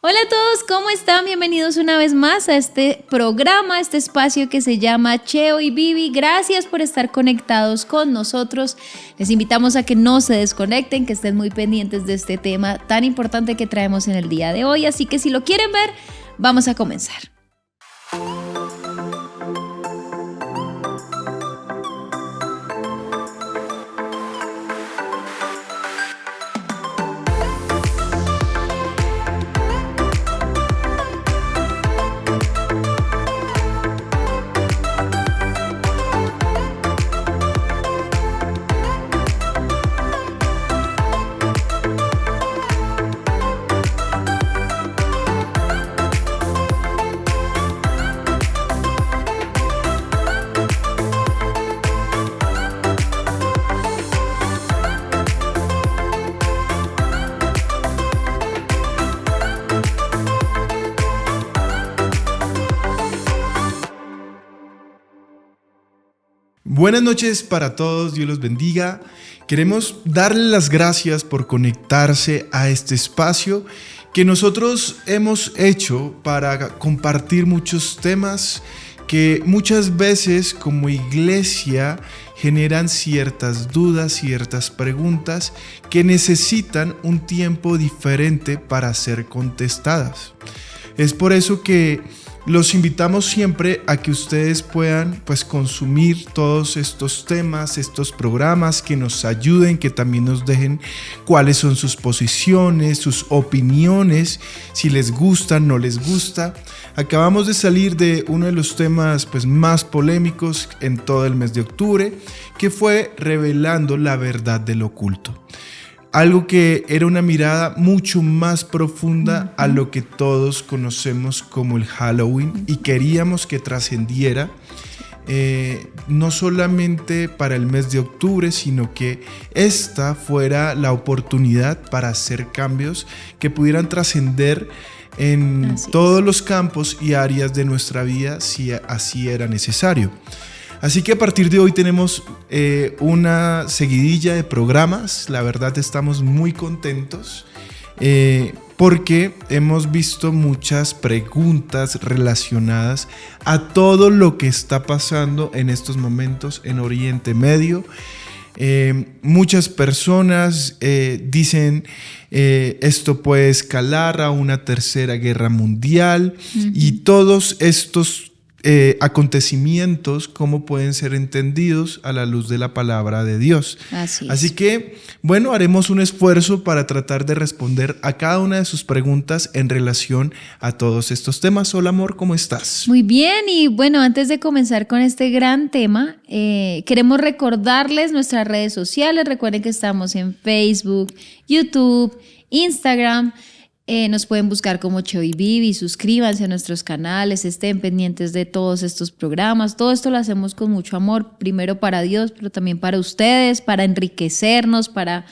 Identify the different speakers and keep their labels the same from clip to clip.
Speaker 1: Hola a todos, ¿cómo están? Bienvenidos una vez más a este programa, este espacio que se llama Cheo y Vivi. Gracias por estar conectados con nosotros. Les invitamos a que no se desconecten, que estén muy pendientes de este tema tan importante que traemos en el día de hoy. Así que si lo quieren ver, vamos a comenzar.
Speaker 2: Buenas noches para todos, Dios los bendiga. Queremos darle las gracias por conectarse a este espacio que nosotros hemos hecho para compartir muchos temas que muchas veces como iglesia generan ciertas dudas, ciertas preguntas que necesitan un tiempo diferente para ser contestadas. Es por eso que los invitamos siempre a que ustedes puedan consumir todos estos temas, estos programas que nos ayuden, que también nos dejen cuáles son sus posiciones, sus opiniones, si les gusta, no les gusta. Acabamos de salir de uno de los temas más polémicos en todo el mes de octubre, que fue revelando la verdad del oculto. Algo que era una mirada mucho más profunda a lo que todos conocemos como el Halloween y queríamos que trascendiera no solamente para el mes de octubre, sino que esta fuera la oportunidad para hacer cambios que pudieran trascender en todos los campos y áreas de nuestra vida si así era necesario. Así que a partir de hoy tenemos una seguidilla de programas. La verdad estamos muy contentos porque hemos visto muchas preguntas relacionadas a todo lo que está pasando en estos momentos en Oriente Medio. Muchas personas dicen esto puede escalar a una tercera guerra mundial y todos estos acontecimientos, cómo pueden ser entendidos a la luz de la palabra de Dios. Así que, haremos un esfuerzo para tratar de responder a cada una de sus preguntas en relación a todos estos temas. Hola, amor, ¿cómo estás?
Speaker 1: Muy bien, y antes de comenzar con este gran tema, queremos recordarles nuestras redes sociales. Recuerden que estamos en Facebook, YouTube, Instagram. Nos pueden buscar como Cheo y Vivi, suscríbanse a nuestros canales, estén pendientes de todos estos programas. Todo esto lo hacemos con mucho amor, primero para Dios, pero también para ustedes, para enriquecernos, para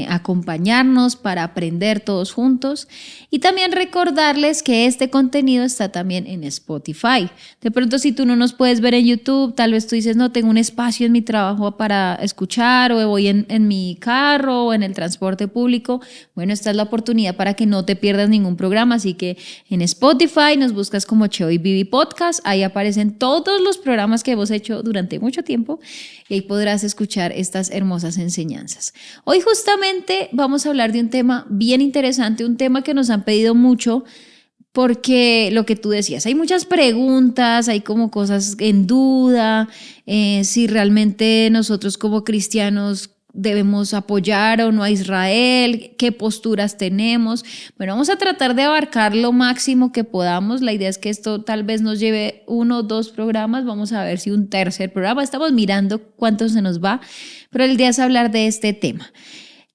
Speaker 1: acompañarnos, para aprender todos juntos. Y también recordarles que este contenido está también en Spotify. De pronto, si tú no nos puedes ver en YouTube, tal vez tú dices, no, tengo un espacio en mi trabajo para escuchar, o voy en mi carro o en el transporte público. Esta es la oportunidad para que no te pierdas ningún programa. Así que en Spotify nos buscas como Cheo y Vivi Podcast. Ahí aparecen todos los programas que hemos hecho durante mucho tiempo y ahí podrás escuchar estas hermosas enseñanzas. Hoy justamente vamos a hablar de un tema bien interesante, un tema que nos han pedido mucho, porque lo que tú decías, hay muchas preguntas, hay como cosas en duda, si realmente nosotros como cristianos debemos apoyar o no a Israel, qué posturas tenemos. Vamos a tratar de abarcar lo máximo que podamos. La idea es que esto tal vez nos lleve 1 o 2 programas, vamos a ver si un tercer programa, estamos mirando cuánto se nos va, pero la idea es hablar de este tema.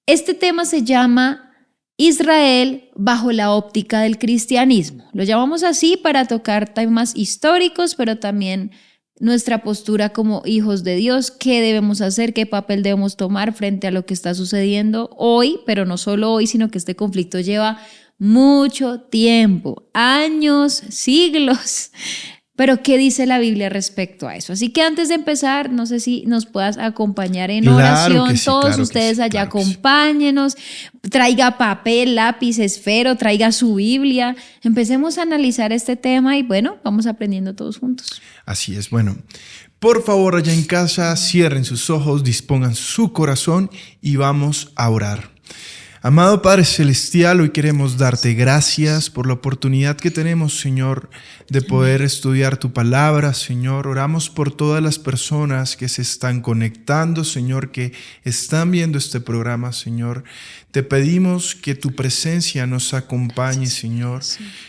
Speaker 1: Este tema se llama Israel bajo la óptica del cristianismo. Lo llamamos así para tocar temas históricos, pero también nuestra postura como hijos de Dios, qué debemos hacer, qué papel debemos tomar frente a lo que está sucediendo hoy, pero no solo hoy, sino que este conflicto lleva mucho tiempo, años, siglos. Pero ¿qué dice la Biblia respecto a eso? Así que antes de empezar, no sé si nos puedas acompañar en oración.
Speaker 2: Que sí,
Speaker 1: Todos
Speaker 2: claro
Speaker 1: ustedes
Speaker 2: que sí,
Speaker 1: allá
Speaker 2: claro que sí.
Speaker 1: acompáñenos. Traiga papel, lápiz, esfero, traiga su Biblia. Empecemos a analizar este tema y bueno, vamos aprendiendo todos juntos.
Speaker 2: Así es, bueno. Por favor, allá en casa, cierren sus ojos, dispongan su corazón y vamos a orar. Amado Padre Celestial, hoy queremos darte gracias por la oportunidad que tenemos, Señor, de poder estudiar tu palabra, Señor. Oramos por todas las personas que se están conectando, Señor, que están viendo este programa, Señor. Te pedimos que tu presencia nos acompañe, Señor,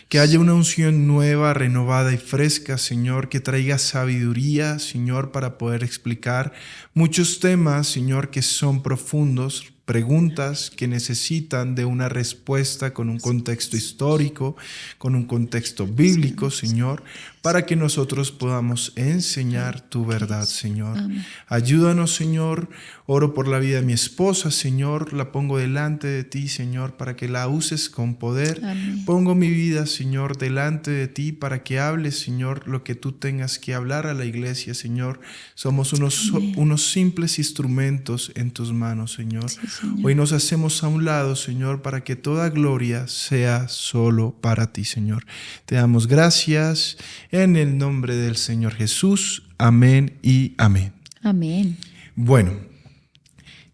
Speaker 2: que haya una unción nueva, renovada y fresca, Señor, que traiga sabiduría, Señor, para poder explicar muchos temas, Señor, que son profundos, preguntas que necesitan de una respuesta con un contexto histórico, con un contexto bíblico, Señor, para que nosotros podamos enseñar tu verdad, Señor.
Speaker 1: Amén.
Speaker 2: Ayúdanos, Señor. Oro por la vida de mi esposa, Señor. La pongo delante de ti, Señor, para que la uses con poder.
Speaker 1: Amén.
Speaker 2: Pongo mi vida, Señor, delante de ti para que hables, Señor, lo que tú tengas que hablar a la iglesia, Señor. Somos unos simples instrumentos en tus manos, Señor.
Speaker 1: Sí, Señor.
Speaker 2: Hoy nos hacemos a un lado, Señor, para que toda gloria sea solo para ti, Señor. Te damos gracias en el nombre del Señor Jesús. Amén y amén.
Speaker 1: Amén.
Speaker 2: Bueno,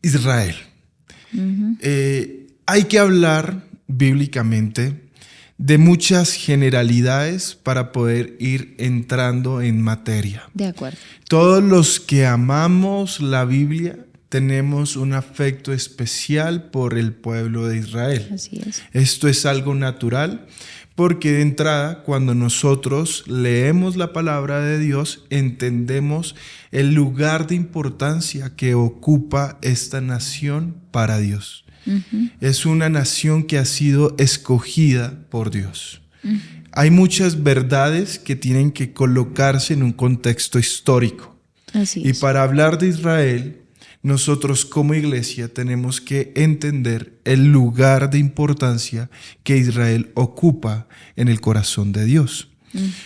Speaker 2: Israel. Hay que hablar bíblicamente de muchas generalidades para poder ir entrando en materia.
Speaker 1: De acuerdo.
Speaker 2: Todos los que amamos la Biblia tenemos un afecto especial por el pueblo de Israel.
Speaker 1: Así es.
Speaker 2: Esto es algo natural porque de entrada, cuando nosotros leemos la palabra de Dios, entendemos el lugar de importancia que ocupa esta nación para Dios. Es una nación que ha sido escogida por Dios. Hay muchas verdades que tienen que colocarse en un contexto histórico.
Speaker 1: Así
Speaker 2: Y
Speaker 1: es.
Speaker 2: para hablar de Israel, nosotros como iglesia tenemos que entender el lugar de importancia que Israel ocupa en el corazón de Dios.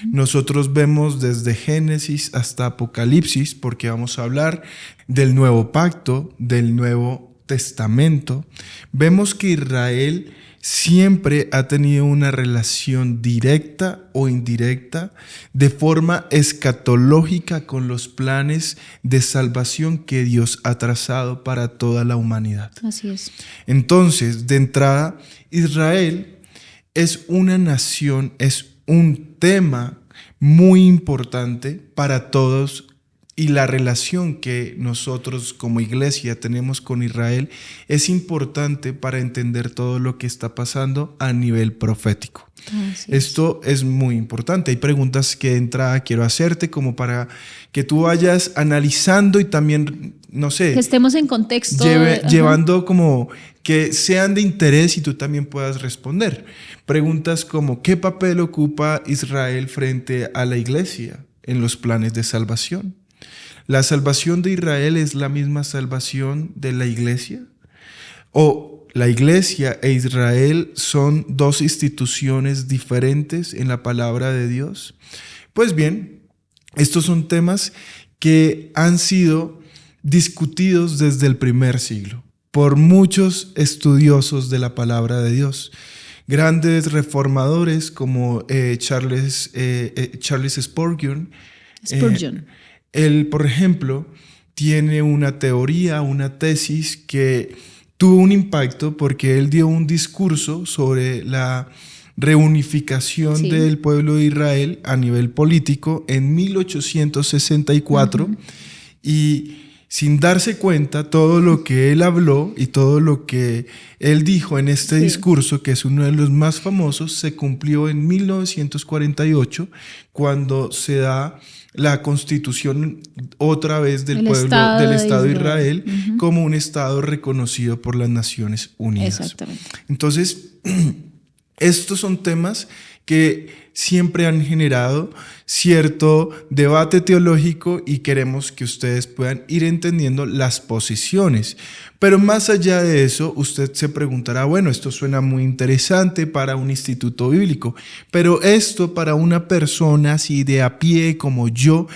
Speaker 2: Nosotros vemos desde Génesis hasta Apocalipsis, porque vamos a hablar del nuevo pacto, del Nuevo Testamento. Vemos que Israel siempre ha tenido una relación directa o indirecta de forma escatológica con los planes de salvación que Dios ha trazado para toda la humanidad.
Speaker 1: Así es.
Speaker 2: Entonces, de entrada, Israel es una nación, es un tema muy importante para todos. Y la relación que nosotros como iglesia tenemos con Israel es importante para entender todo lo que está pasando a nivel profético.
Speaker 1: Así es.
Speaker 2: Esto es muy importante. Hay preguntas que de entrada quiero hacerte como para que tú vayas analizando y también, no sé,
Speaker 1: Que estemos en contexto.
Speaker 2: llevando como que sean de interés y tú también puedas responder. Preguntas como, ¿qué papel ocupa Israel frente a la iglesia en los planes de salvación? ¿La salvación de Israel es la misma salvación de la iglesia? ¿O la iglesia e Israel son dos instituciones diferentes en la palabra de Dios? Pues bien, estos son temas que han sido discutidos desde el primer siglo por muchos estudiosos de la palabra de Dios. Grandes reformadores como Charles Spurgeon. Él, por ejemplo, tiene una teoría, una tesis que tuvo un impacto porque él dio un discurso sobre la reunificación del pueblo de Israel a nivel político en 1864 y sin darse cuenta todo lo que él habló y todo lo que él dijo en este discurso, que es uno de los más famosos, se cumplió en 1948 cuando se da la constitución otra vez del del Estado de Israel como un Estado reconocido por las Naciones Unidas.
Speaker 1: Exactamente.
Speaker 2: Entonces, estos son temas que siempre han generado cierto debate teológico y queremos que ustedes puedan ir entendiendo las posiciones. Pero más allá de eso, usted se preguntará, bueno, esto suena muy interesante para un instituto bíblico, pero esto para una persona así de a pie como yo,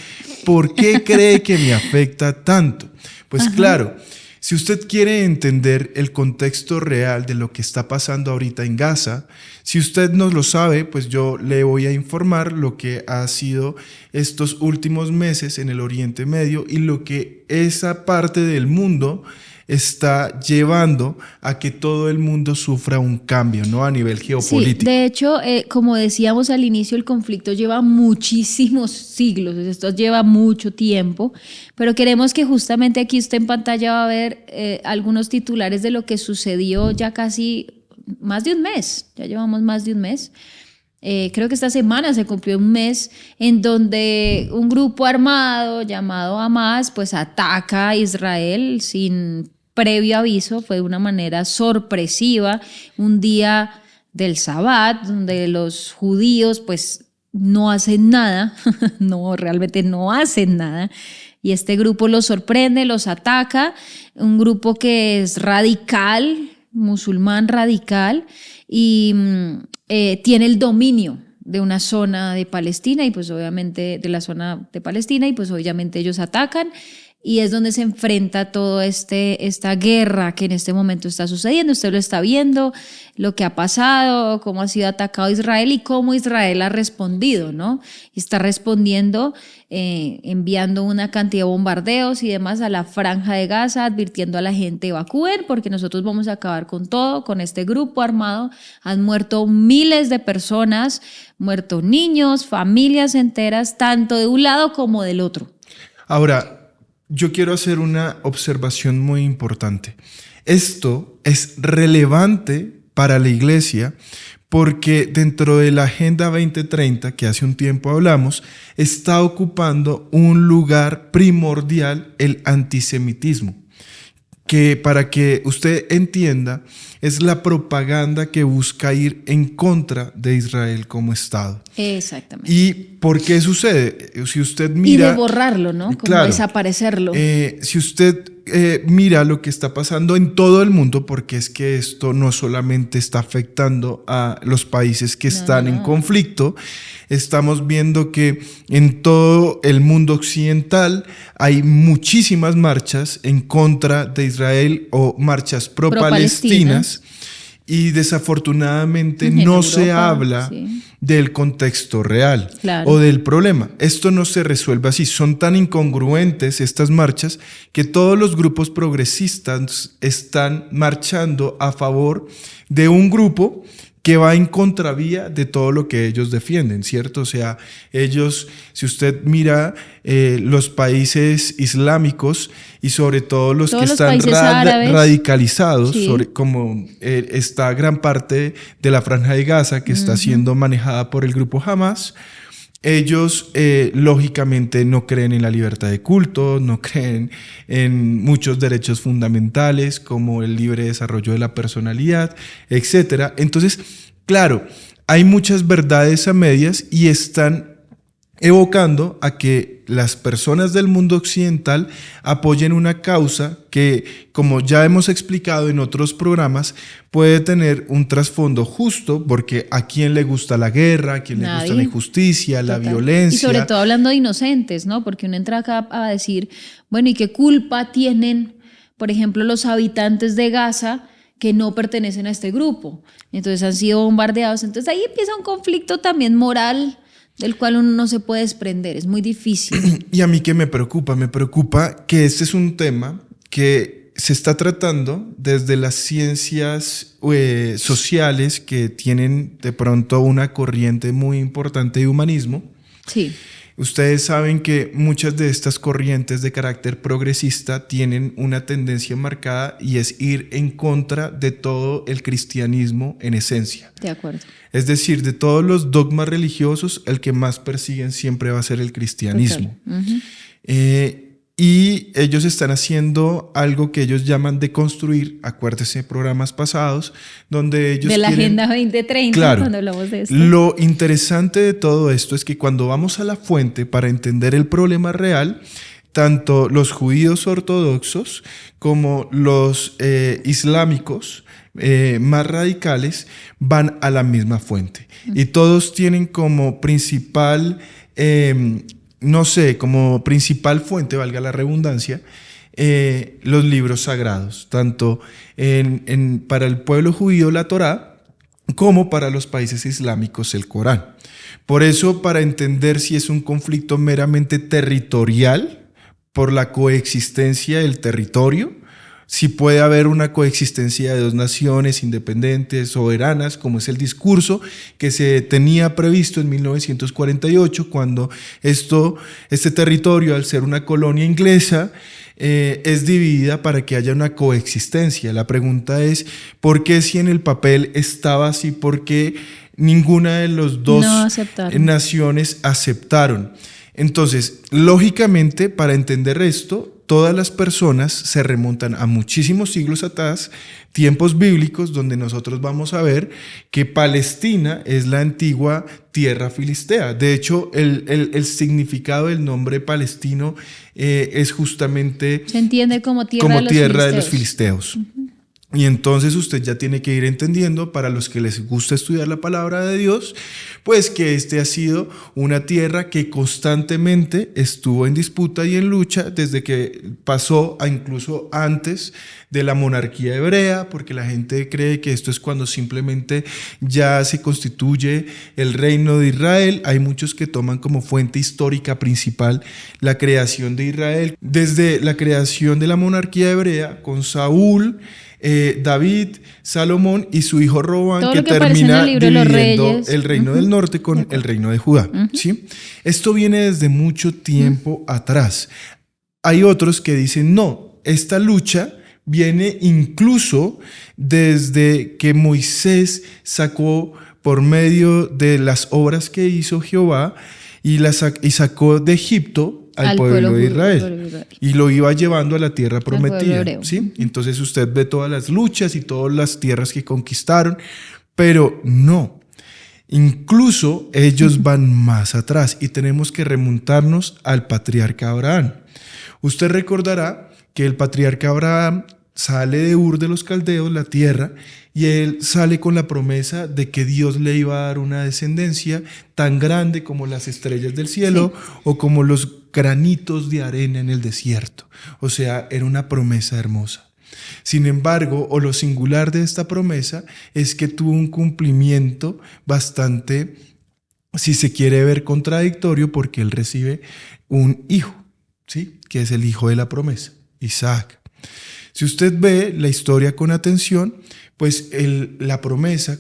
Speaker 2: ¿por qué cree que me afecta tanto? Pues claro, si usted quiere entender el contexto real de lo que está pasando ahorita en Gaza, si usted no lo sabe, pues yo le voy a informar lo que ha sido estos últimos meses en el Oriente Medio y lo que esa parte del mundo está llevando a que todo el mundo sufra un cambio, ¿no? A nivel geopolítico.
Speaker 1: Sí, de hecho, como decíamos al inicio, el conflicto lleva muchísimos siglos, esto lleva mucho tiempo, pero queremos que justamente aquí usted en pantalla va a ver algunos titulares de lo que sucedió ya casi más de un mes, ya llevamos más de un mes. Creo que esta semana se cumplió un mes en donde un grupo armado llamado Hamas pues ataca a Israel sin previo aviso, fue de una manera sorpresiva, un día del Sabbat donde los judíos pues no hacen nada, no, realmente no hacen nada. Y este grupo los sorprende, los ataca, un grupo que es radical, musulmán radical, y tiene el dominio de una zona de Palestina y pues obviamente de la zona de Palestina y pues obviamente ellos atacan y es donde se enfrenta toda esta guerra que en este momento está sucediendo. Usted lo está viendo, lo que ha pasado, cómo ha sido atacado Israel y cómo Israel ha respondido, ¿no? Está respondiendo enviando una cantidad de bombardeos y demás a la franja de Gaza, advirtiendo a la gente evacúen porque nosotros vamos a acabar con todo, con este grupo armado. Han muerto miles de personas, muerto niños, familias enteras, tanto de un lado como del otro.
Speaker 2: Ahora, yo quiero hacer una observación muy importante. Esto es relevante para la iglesia porque dentro de la Agenda 2030, que hace un tiempo hablamos, está ocupando un lugar primordial el antisemitismo, que para que usted entienda, es la propaganda que busca ir en contra de Israel como Estado.
Speaker 1: Exactamente.
Speaker 2: ¿Y por qué sucede? Si usted mira...
Speaker 1: Y de borrarlo, ¿no? Como
Speaker 2: claro,
Speaker 1: desaparecerlo.
Speaker 2: Si usted mira lo que está pasando en todo el mundo, porque es que esto no solamente está afectando a los países que están en conflicto, estamos viendo que en todo el mundo occidental hay muchísimas marchas en contra de Israel o marchas pro-palestinas. Y desafortunadamente no Europa, se habla del contexto real o del problema. Esto no se resuelve así. Son tan incongruentes estas marchas que todos los grupos progresistas están marchando a favor de un grupo que va en contravía de todo lo que ellos defienden, ¿cierto? O sea, ellos, si usted mira los países islámicos y sobre todo los que están radicalizados, como esta gran parte de la Franja de Gaza que está siendo manejada por el grupo Hamas, ellos lógicamente no creen en la libertad de culto, no creen en muchos derechos fundamentales como el libre desarrollo de la personalidad, etc. Entonces, claro, hay muchas verdades a medias y están evocando a que las personas del mundo occidental apoyen una causa que, como ya hemos explicado en otros programas, puede tener un trasfondo justo, porque a quién le gusta la guerra, a quién le gusta la injusticia, la violencia.
Speaker 1: Y sobre todo hablando de inocentes, ¿no? Porque uno entra acá a decir, bueno, ¿y qué culpa tienen, por ejemplo, los habitantes de Gaza que no pertenecen a este grupo? Entonces han sido bombardeados. Entonces ahí empieza un conflicto también moral del cual uno no se puede desprender, es muy difícil.
Speaker 2: Y a mí ¿qué me preocupa? Me preocupa que este es un tema que se está tratando desde las ciencias sociales que tienen de pronto una corriente muy importante de humanismo.
Speaker 1: Sí.
Speaker 2: Ustedes saben que muchas de estas corrientes de carácter progresista tienen una tendencia marcada y es ir en contra de todo el cristianismo en esencia.
Speaker 1: De acuerdo.
Speaker 2: Es decir, de todos los dogmas religiosos, el que más persiguen siempre va a ser el cristianismo. y ellos están haciendo algo que ellos llaman de construir, acuérdese programas pasados, donde ellos
Speaker 1: de la
Speaker 2: quieren,
Speaker 1: Agenda 2030,
Speaker 2: claro,
Speaker 1: cuando hablamos de esto.
Speaker 2: Lo interesante de todo esto es que cuando vamos a la fuente para entender el problema real, tanto los judíos ortodoxos como los islámicos más radicales van a la misma fuente. Y todos tienen como principal, como principal fuente, valga la redundancia, los libros sagrados, tanto para el pueblo judío la Torá, como para los países islámicos el Corán. Por eso, para entender si es un conflicto meramente territorial, por la coexistencia del territorio, si puede haber una coexistencia de dos naciones independientes, soberanas, como es el discurso que se tenía previsto en 1948, cuando este territorio, al ser una colonia inglesa, es dividida para que haya una coexistencia. La pregunta es, ¿por qué si en el papel estaba así? ¿Por qué ninguna de las dos naciones aceptaron? Entonces, lógicamente, para entender esto, todas las personas se remontan a muchísimos siglos atrás, tiempos bíblicos, donde nosotros vamos a ver que Palestina es la antigua tierra filistea. De hecho, el significado del nombre palestino es justamente...
Speaker 1: Se entiende como tierra,
Speaker 2: de los filisteos. Y entonces usted ya tiene que ir entendiendo, para los que les gusta estudiar la palabra de Dios, pues que ha sido una tierra que constantemente estuvo en disputa y en lucha desde que pasó a incluso antes de la monarquía hebrea, porque la gente cree que esto es cuando simplemente ya se constituye el reino de Israel. Hay muchos que toman como fuente histórica principal la creación de Israel, desde la creación de la monarquía hebrea con Saúl, David, Salomón y su hijo Robán, que termina dividiendo el reino del norte con el reino de Judá. ¿Sí? Esto viene desde mucho tiempo atrás. Hay otros que dicen, no, esta lucha viene incluso desde que Moisés sacó, por medio de las obras que hizo Jehová, y sacó de Egipto al pueblo de Israel, y lo iba llevando a la tierra prometida, ¿sí? Entonces usted ve todas las luchas y todas las tierras que conquistaron, pero no, incluso ellos van más atrás y tenemos que remontarnos al patriarca Abraham. Usted recordará que el patriarca Abraham sale de Ur de los Caldeos, la tierra, y él sale con la promesa de que Dios le iba a dar una descendencia tan grande como las estrellas del cielo, sí, o como los granitos de arena en el desierto. O sea, era una promesa hermosa. Sin embargo, o lo singular de esta promesa es que tuvo un cumplimiento bastante, si se quiere ver, contradictorio, porque él recibe un hijo, ¿sí? Que es el hijo de la promesa, Isaac. Si usted ve la historia con atención, pues la promesa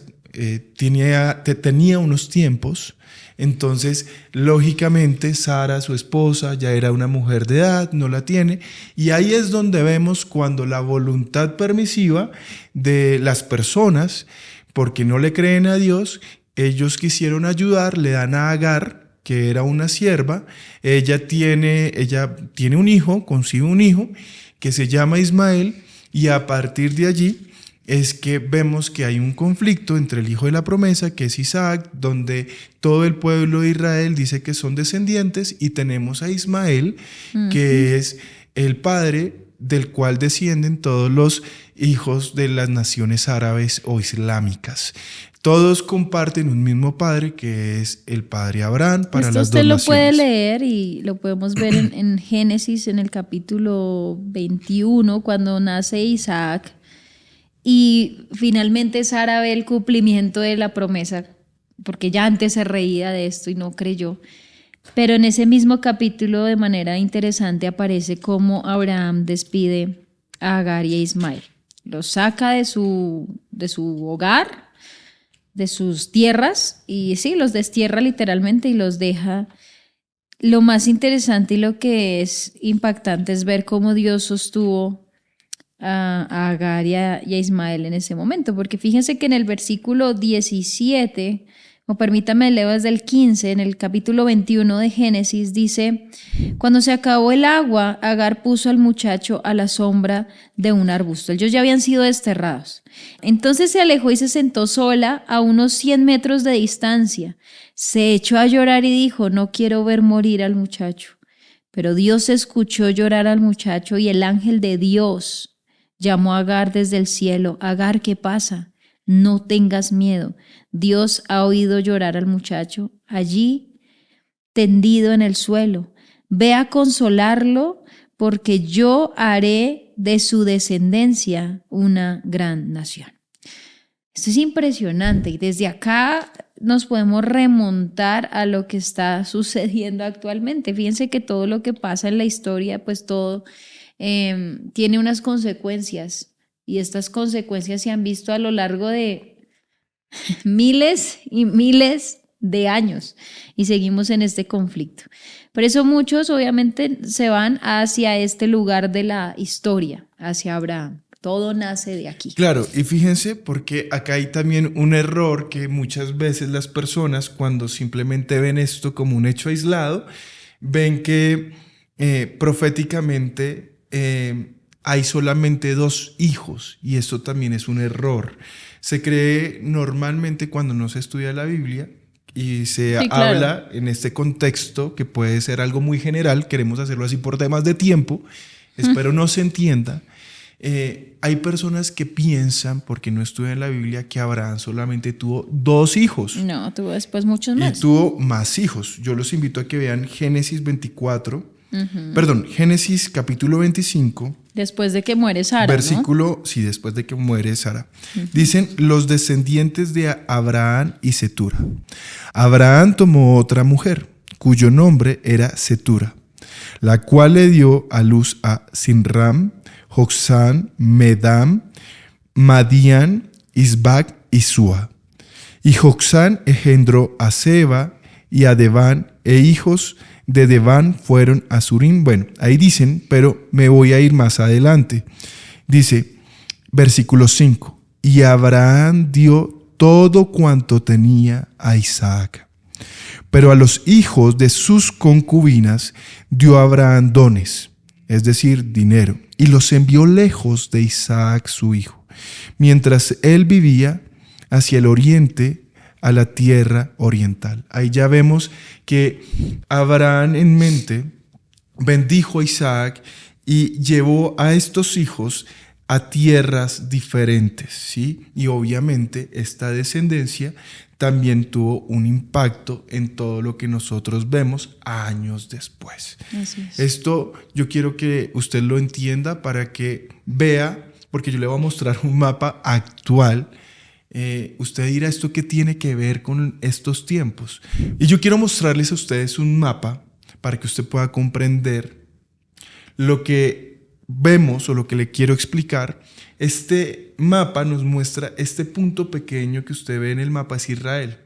Speaker 2: tenía unos tiempos. Entonces, lógicamente, Sara, su esposa, ya era una mujer de edad, no la tiene, y ahí es donde vemos cuando la voluntad permisiva de las personas, porque no le creen a Dios, ellos quisieron ayudar, le dan a Agar, que era una sierva, ella tiene un hijo, consigue un hijo, que se llama Ismael, y a partir de allí es que vemos que hay un conflicto entre el hijo de la promesa, que es Isaac, donde todo el pueblo de Israel dice que son descendientes, y tenemos a Ismael, que es el padre del cual descienden todos los hijos de las naciones árabes o islámicas. Todos comparten un mismo padre, que es el padre Abraham para las dos naciones.
Speaker 1: Usted lo puede leer y lo podemos ver en Génesis, en el capítulo 21, cuando nace Isaac. Y finalmente Sara ve el cumplimiento de la promesa, porque ya antes se reía de esto y no creyó. Pero en ese mismo capítulo, de manera interesante, aparece cómo Abraham despide a Agar y a Ismael. Los saca de su hogar, de sus tierras, y sí, los destierra literalmente y los deja. Lo más interesante y lo que es impactante es ver cómo Dios sostuvo a Agar y a Ismael en ese momento, porque fíjense que en el versículo 17 o permítame leo desde el 15, en el capítulo 21 de Génesis, dice: cuando se acabó el agua, Agar puso al muchacho a la sombra de un arbusto. Ellos ya habían sido desterrados. Entonces se alejó y se sentó sola a unos 100 metros de distancia. Se echó a llorar y dijo: no quiero ver morir al muchacho. Pero Dios escuchó llorar al muchacho y el ángel de Dios llamó a Agar desde el cielo: Agar, ¿qué pasa? No tengas miedo. Dios ha oído llorar al muchacho allí tendido en el suelo. Ve a consolarlo, porque yo haré de su descendencia una gran nación. Esto es impresionante y desde acá nos podemos remontar a lo que está sucediendo actualmente. Fíjense que todo lo que pasa en la historia, pues todo tiene unas consecuencias, y estas consecuencias se han visto a lo largo de miles y miles de años y seguimos en este conflicto. Por eso muchos obviamente se van hacia este lugar de la historia, hacia Abraham. Todo nace de aquí.
Speaker 2: Claro, y fíjense porque acá hay también un error que muchas veces las personas, cuando simplemente ven esto como un hecho aislado, ven que proféticamente hay solamente 2 hijos, y eso también es un error. Se cree normalmente, cuando no se estudia la Biblia y se habla en este contexto, que puede ser algo muy general, queremos hacerlo así por temas de tiempo, espero no se entienda. Hay personas que piensan, porque no estudian la Biblia, que Abraham solamente tuvo 2 hijos.
Speaker 1: No, tuvo después muchos más.
Speaker 2: Y tuvo más hijos. Yo los invito a que vean Génesis 24, perdón, Génesis capítulo 25.
Speaker 1: Después de que muere Sara,
Speaker 2: versículo, ¿no? Sí, después de que muere Sara. Dicen: los descendientes de Abraham y Setura. Abraham tomó otra mujer, cuyo nombre era Setura, la cual le dio a luz a Sinram, Joksán, Medam, Madián, Isbac y Sua. Y Joksán engendró a Seba y a Deván, e hijos de Deván fueron a Surim. Bueno, ahí dicen, pero me voy a ir más adelante. Dice, versículo 5: y Abraham dio todo cuanto tenía a Isaac. Pero a los hijos de sus concubinas dio Abraham dones, es decir, dinero, y los envió lejos de Isaac su hijo, mientras él vivía hacia el oriente, a la tierra oriental. Ahí ya vemos que Abraham en mente bendijo a Isaac y llevó a estos hijos a tierras diferentes, ¿sí? Y obviamente esta descendencia también tuvo un impacto en todo lo que nosotros vemos años después.
Speaker 1: Así es.
Speaker 2: Esto yo quiero que usted lo entienda para que vea, porque yo le voy a mostrar un mapa actual. Usted dirá, ¿esto qué tiene que ver con estos tiempos? Y yo quiero mostrarles a ustedes un mapa para que usted pueda comprender lo que vemos o lo que le quiero explicar. Este mapa nos muestra este punto pequeño que usted ve en el mapa, es Israel.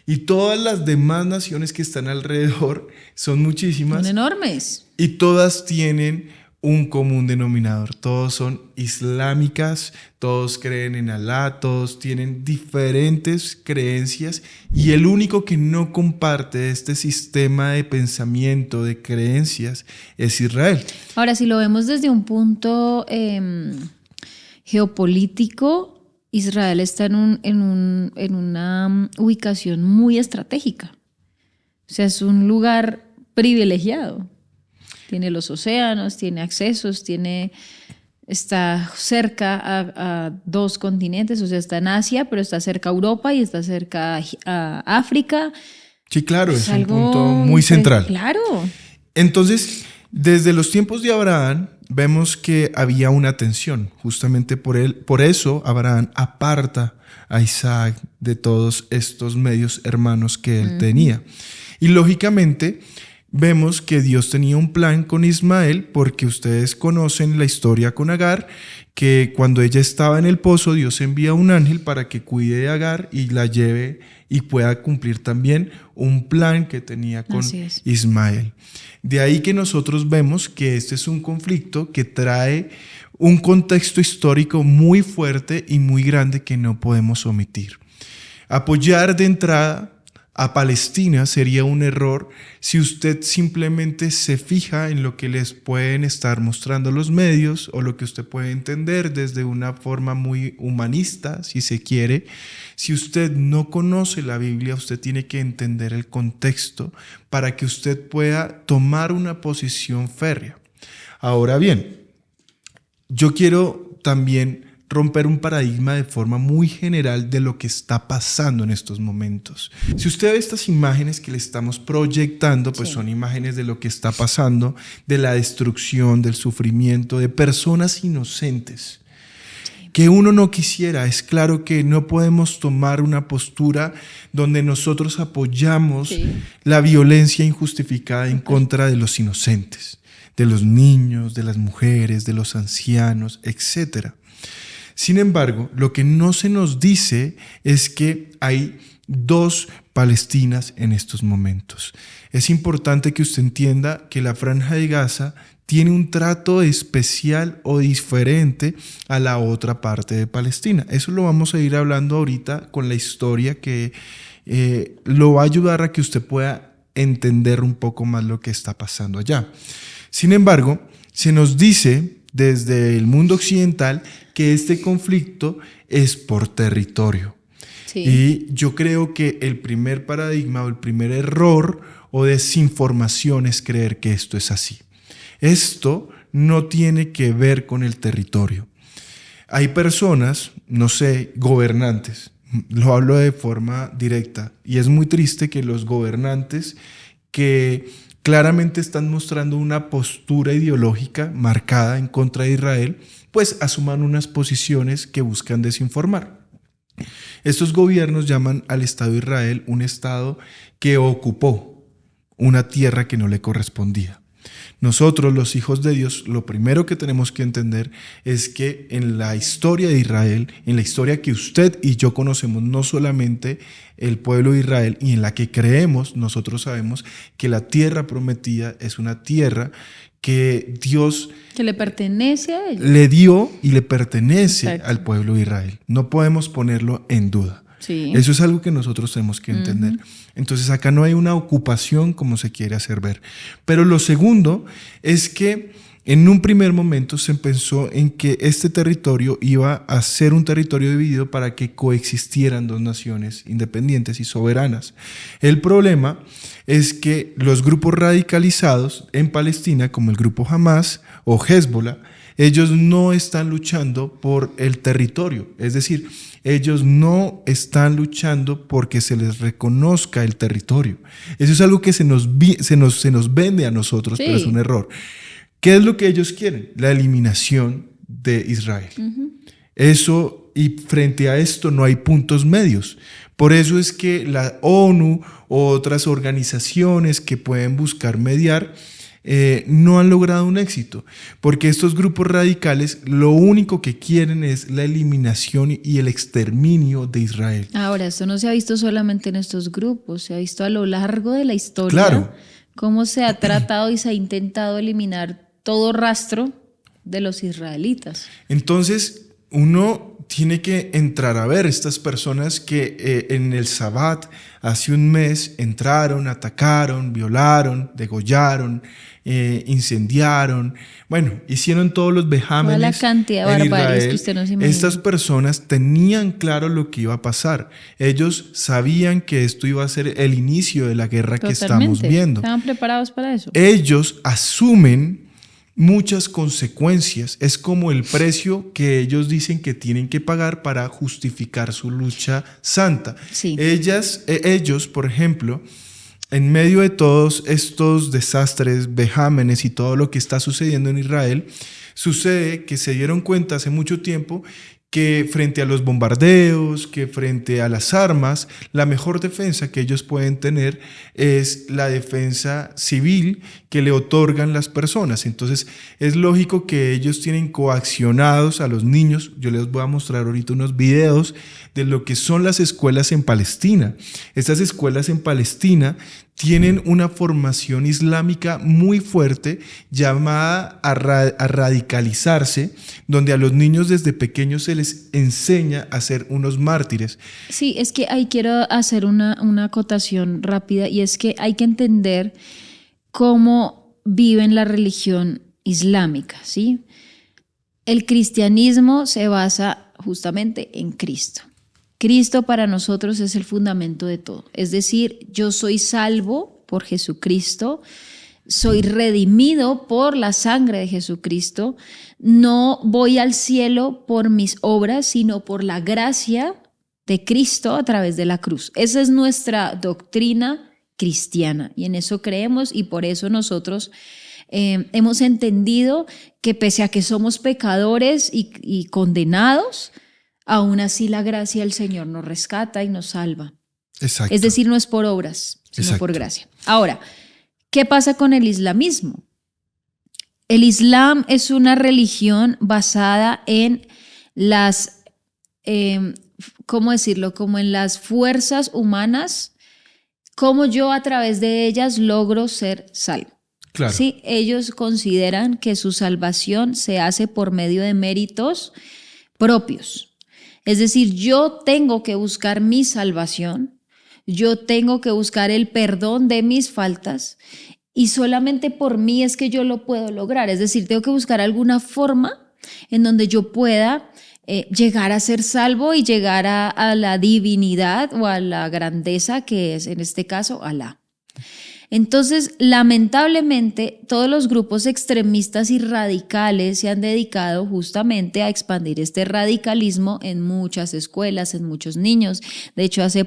Speaker 2: Y todas las demás naciones que están alrededor son muchísimas.
Speaker 1: Son enormes.
Speaker 2: Y todas tienen un común denominador. Todos son islámicas, todos creen en Alá, todos tienen diferentes creencias, y el único que no comparte este sistema de pensamiento, de creencias, es Israel.
Speaker 1: Ahora, si lo vemos desde un punto geopolítico, Israel está en una ubicación muy estratégica. O sea, es un lugar privilegiado. Tiene los océanos, tiene accesos, está cerca a 2 continentes, o sea, está en Asia, pero está cerca a Europa y está cerca a África.
Speaker 2: Sí, claro, es un punto muy central.
Speaker 1: Claro.
Speaker 2: Entonces, desde los tiempos de Abraham, vemos que había una tensión. Justamente por eso Abraham aparta a Isaac de todos estos medios hermanos que él tenía. Y lógicamente vemos que Dios tenía un plan con Ismael, porque ustedes conocen la historia con Agar, que cuando ella estaba en el pozo, Dios envía un ángel para que cuide de Agar y la lleve y pueda cumplir también un plan que tenía con Ismael. De ahí que nosotros vemos que este es un conflicto que trae un contexto histórico muy fuerte y muy grande que no podemos omitir. Apoyar de entrada a Palestina sería un error si usted simplemente se fija en lo que les pueden estar mostrando los medios o lo que usted puede entender desde una forma muy humanista, si se quiere. Si usted no conoce la Biblia, usted tiene que entender el contexto para que usted pueda tomar una posición férrea. Ahora bien, yo quiero también romper un paradigma de forma muy general de lo que está pasando en estos momentos. Si usted ve estas imágenes que le estamos proyectando, pues son imágenes de lo que está pasando, de la destrucción, del sufrimiento, de personas inocentes que uno no quisiera. Es claro que no podemos tomar una postura donde nosotros apoyamos la violencia injustificada en contra de los inocentes, de los niños, de las mujeres, de los ancianos, etc. Sin embargo, lo que no se nos dice es que hay dos Palestinas en estos momentos. Es importante que usted entienda que la Franja de Gaza tiene un trato especial o diferente a la otra parte de Palestina. Eso lo vamos a ir hablando ahorita con la historia que lo va a ayudar a que usted pueda entender un poco más lo que está pasando allá. Sin embargo, se nos dice desde el mundo occidental que este conflicto es por territorio. Y yo creo que el primer paradigma o el primer error o desinformación es creer que esto es así. Esto no tiene que ver con el territorio. Hay personas, no sé, gobernantes, lo hablo de forma directa, y es muy triste que los gobernantes que claramente están mostrando una postura ideológica marcada en contra de Israel, pues asuman unas posiciones que buscan desinformar. Estos gobiernos llaman al Estado de Israel un Estado que ocupó una tierra que no le correspondía. Nosotros, los hijos de Dios, lo primero que tenemos que entender es que en la historia de Israel, en la historia que usted y yo conocemos, no solamente el pueblo de Israel y en la que creemos, nosotros sabemos que la tierra prometida es una tierra que Dios
Speaker 1: que le pertenece a ellos.
Speaker 2: Le dio y le pertenece al pueblo de Israel. No podemos ponerlo en duda.
Speaker 1: Sí.
Speaker 2: Eso es algo que nosotros tenemos que entender. Entonces acá no hay una ocupación como se quiere hacer ver. Pero lo segundo es que en un primer momento se pensó en que este territorio iba a ser un territorio dividido para que coexistieran dos naciones independientes y soberanas. El problema es que los grupos radicalizados en Palestina, como el grupo Hamas o Hezbollah, ellos no están luchando por el territorio, es decir, ellos no están luchando porque se les reconozca el territorio. Eso es algo que se nos vende a nosotros, pero es un error. ¿Qué es lo que ellos quieren? La eliminación de Israel. Eso, y frente a esto no hay puntos medios. Por eso es que la ONU o otras organizaciones que pueden buscar mediar no han logrado un éxito, porque estos grupos radicales lo único que quieren es la eliminación y el exterminio de Israel.
Speaker 1: Ahora, esto no se ha visto solamente en estos grupos, se ha visto a lo largo de la historia.
Speaker 2: Claro.
Speaker 1: Cómo se ha tratado y se ha intentado eliminar todo rastro de los israelitas.
Speaker 2: Entonces, uno tiene que entrar a ver estas personas que en el Sabbat hace un mes entraron, atacaron, violaron, degollaron, incendiaron, bueno, hicieron todos los vejámenes.
Speaker 1: Toda la cantidad de barbaries que usted no se imagina.
Speaker 2: Estas personas tenían claro lo que iba a pasar. Ellos sabían que esto iba a ser el inicio de la guerra que estamos viendo.
Speaker 1: Estaban preparados para eso.
Speaker 2: Ellos asumen muchas consecuencias. Es como el precio que ellos dicen que tienen que pagar para justificar su lucha santa.
Speaker 1: Sí.
Speaker 2: Ellos, por ejemplo, en medio de todos estos desastres, vejámenes y todo lo que está sucediendo en Israel, sucede que se dieron cuenta hace mucho tiempo que frente a los bombardeos, que frente a las armas, la mejor defensa que ellos pueden tener es la defensa civil que le otorgan las personas. Entonces es lógico que ellos tienen coaccionados a los niños. Yo les voy a mostrar ahorita unos videos de lo que son las escuelas en Palestina. Estas escuelas en Palestina tienen una formación islámica muy fuerte llamada a radicalizarse, donde a los niños desde pequeños se les enseña a ser unos mártires.
Speaker 1: Sí, es que ahí quiero hacer una acotación rápida, y es que hay que entender cómo viven la religión islámica, ¿sí? El cristianismo se basa justamente en Cristo. Cristo para nosotros es el fundamento de todo. Es decir, yo soy salvo por Jesucristo, soy redimido por la sangre de Jesucristo, no voy al cielo por mis obras, sino por la gracia de Cristo a través de la cruz. Esa es nuestra doctrina cristiana y en eso creemos, y por eso nosotros hemos entendido que pese a que somos pecadores y condenados, aún así la gracia del Señor nos rescata y nos salva.
Speaker 2: Exacto.
Speaker 1: Es decir, no es por obras, sino
Speaker 2: Exacto.
Speaker 1: por gracia. Ahora, ¿qué pasa con el islamismo? El Islam es una religión basada en las, ¿cómo decirlo? Como en las fuerzas humanas, cómo yo a través de ellas logro ser salvo.
Speaker 2: Claro.
Speaker 1: ¿Sí? Ellos consideran que su salvación se hace por medio de méritos propios. Es decir, yo tengo que buscar mi salvación, yo tengo que buscar el perdón de mis faltas, y solamente por mí es que yo lo puedo lograr. Es decir, tengo que buscar alguna forma en donde yo pueda llegar a ser salvo y llegar a la divinidad o a la grandeza que es, en este caso, Alá. Entonces, lamentablemente, todos los grupos extremistas y radicales se han dedicado justamente a expandir este radicalismo en muchas escuelas, en muchos niños. De hecho, hace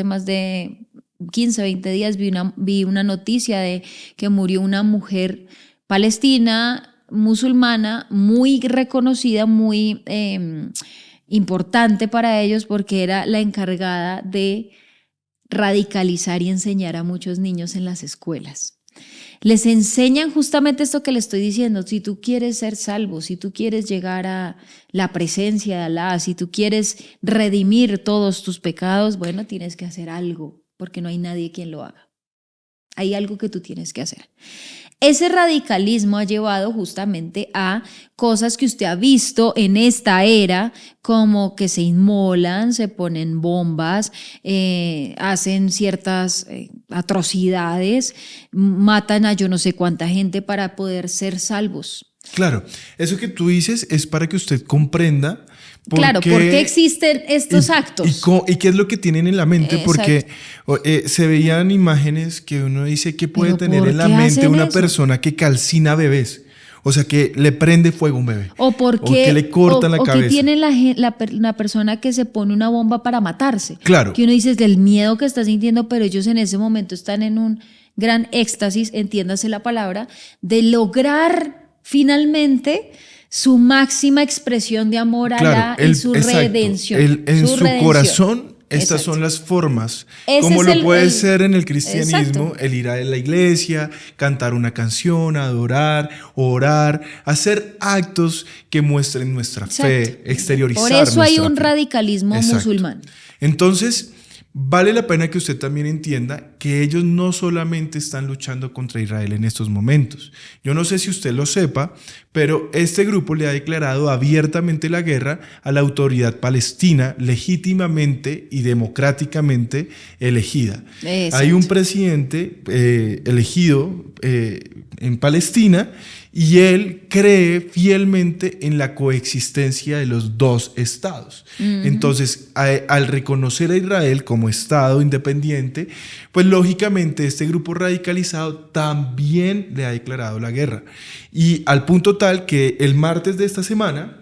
Speaker 1: más de 15, 20 días vi una noticia de que murió una mujer palestina, musulmana, muy reconocida, muy importante para ellos, porque era la encargada de radicalizar y enseñar a muchos niños en las escuelas. Les enseñan justamente esto que les estoy diciendo: si tú quieres ser salvo, si tú quieres llegar a la presencia de Alá, si tú quieres redimir todos tus pecados, bueno, tienes que hacer algo, porque no hay nadie quien lo haga. Hay algo que tú tienes que hacer. Ese radicalismo ha llevado justamente a cosas que usted ha visto en esta era, como que se inmolan, se ponen bombas, hacen ciertas atrocidades, matan a yo no sé cuánta gente para poder ser salvos.
Speaker 2: Claro, eso que tú dices es para que usted comprenda
Speaker 1: ¿por qué existen estos actos?
Speaker 2: Y qué es lo que tienen en la mente, porque se veían imágenes que uno dice que puede tener en la mente una persona que calcina bebés, o sea, que le prende fuego a un bebé, o que le cortan la cabeza.
Speaker 1: O que tiene la persona que se pone una bomba para matarse.
Speaker 2: Claro.
Speaker 1: Que uno dice es del miedo que está sintiendo, pero ellos en ese momento están en un gran éxtasis, entiéndase la palabra, de lograr finalmente su máxima expresión de amor a Alá y su redención.
Speaker 2: En su corazón, estas son las formas, como lo puede ser en el cristianismo, el ir a la iglesia, cantar una canción, adorar, orar, hacer actos que muestren nuestra fe, exteriorizar nuestra fe.
Speaker 1: Por eso hay un radicalismo musulmán.
Speaker 2: Entonces, vale la pena que usted también entienda que ellos no solamente están luchando contra Israel en estos momentos. Yo no sé si usted lo sepa, pero este grupo le ha declarado abiertamente la guerra a la autoridad palestina, legítimamente y democráticamente elegida. Exacto. Hay un presidente elegido en Palestina, y él cree fielmente en la coexistencia de los dos estados. Entonces, al reconocer a Israel como estado independiente, pues lógicamente este grupo radicalizado también le ha declarado la guerra. Y al punto tal que el martes de esta semana